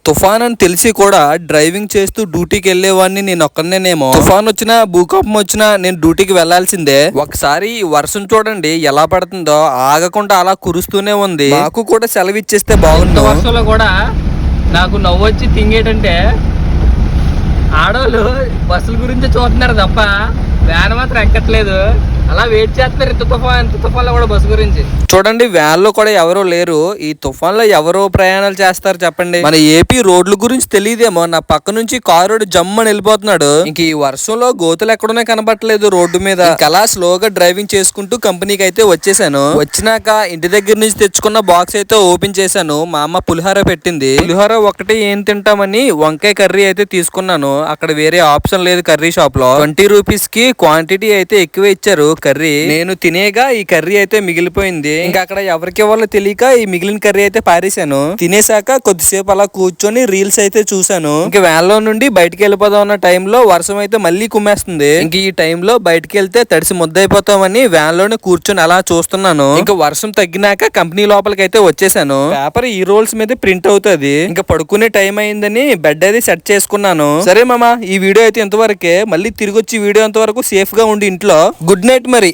తుఫాన్ అని తెలిసి కూడా డ్రైవింగ్ చేస్తూ డ్యూటీకి వెళ్లేవాడిని నేను ఒక్కనేనేమో. తుఫాన్ వచ్చినా భూకంపం వచ్చినా నేను డ్యూటీకి వెళ్లాల్సిందే. ఒకసారి వర్షం చూడండి ఎలా పడుతుందో, ఆగకుండా అలా కురుస్తూనే ఉంది. నాకు కూడా సెలవు ఇచ్చేస్తే బాగుంది. వర్షంలో కూడా నాకు నవ్వు వచ్చి తింగేటంటే ఆడవాళ్ళు బస్సుల గురించి చూస్తున్నారు తప్ప వ్యాన్ మాత్రం ఎక్కట్లేదు. అలా వెయిట్ చేస్తున్నారు ఇంత తుఫాన్లో కూడా బస్సు గురించి. చూడండి వ్యాన్ లో కూడా ఎవరో లేరు. ఈ తుఫాన్ లో ఎవరో ప్రయాణాలు చేస్తారు చెప్పండి. మన ఏపీ రోడ్ల గురించి తెలియదేమో. నా పక్క నుంచి కారోడు జమ్మని వెళ్ళిపోతున్నాడు. ఇంక ఈ వర్షంలో గోతులు ఎక్కడనే కనబట్టలేదు రోడ్డు మీద. అలా స్లోగా డ్రైవింగ్ చేసుకుంటూ కంపెనీకి అయితే వచ్చేసాను. వచ్చినాక ఇంటి దగ్గర నుంచి తెచ్చుకున్న బాక్స్ అయితే ఓపెన్ చేశాను. మా అమ్మ పులిహోర పెట్టింది. పులిహోర ఒకటి ఏం తింటామని వంకాయ కర్రీ అయితే తీసుకున్నాను. అక్కడ వేరే ఆప్షన్ లేదు కర్రీ షాప్ లో. 20 రూపీస్ కి క్వాంటిటీ అయితే ఎక్కువ ఇచ్చారు కర్రీ. నేను తినేగా ఈ కర్రీ అయితే మిగిలిపోయింది. ఇంకా అక్కడ ఎవరికి ఇవ్వాలో తెలియక ఈ మిగిలిన కర్రీ అయితే పారేశాను. తినేసాక కొద్దిసేపు అలా కూర్చొని రీల్స్ అయితే చూసాను. ఇంక వ్యాన్ లో నుండి బయటకి వెళ్ళిపోదాం అన్న టైంలో వర్షం అయితే మళ్ళీ కుమ్మేస్తుంది. ఇంక ఈ టైంలో బయటకి వెళ్తే తడిసి ముద్దయిపోతామని వ్యాన్ లోనే కూర్చొని అలా చూస్తున్నాను. ఇంకా వర్షం తగ్గినాక కంపెనీ లోపలికి అయితే వచ్చేసాను. పేపర్ ఈ రోల్స్ మీద ప్రింట్ అవుతుంది. ఇంకా పడుకునే టైం అయిందని బెడ్ అయితే సెట్ చేసుకున్నాను. సరే మామ, ఈ వీడియో అయితే ఇంతవరకే. మళ్ళీ తిరిగి వచ్చి వీడియో అంతవరకు సేఫ్ గా ఉండి ఇంట్లో. గుడ్ నైట్ మరి.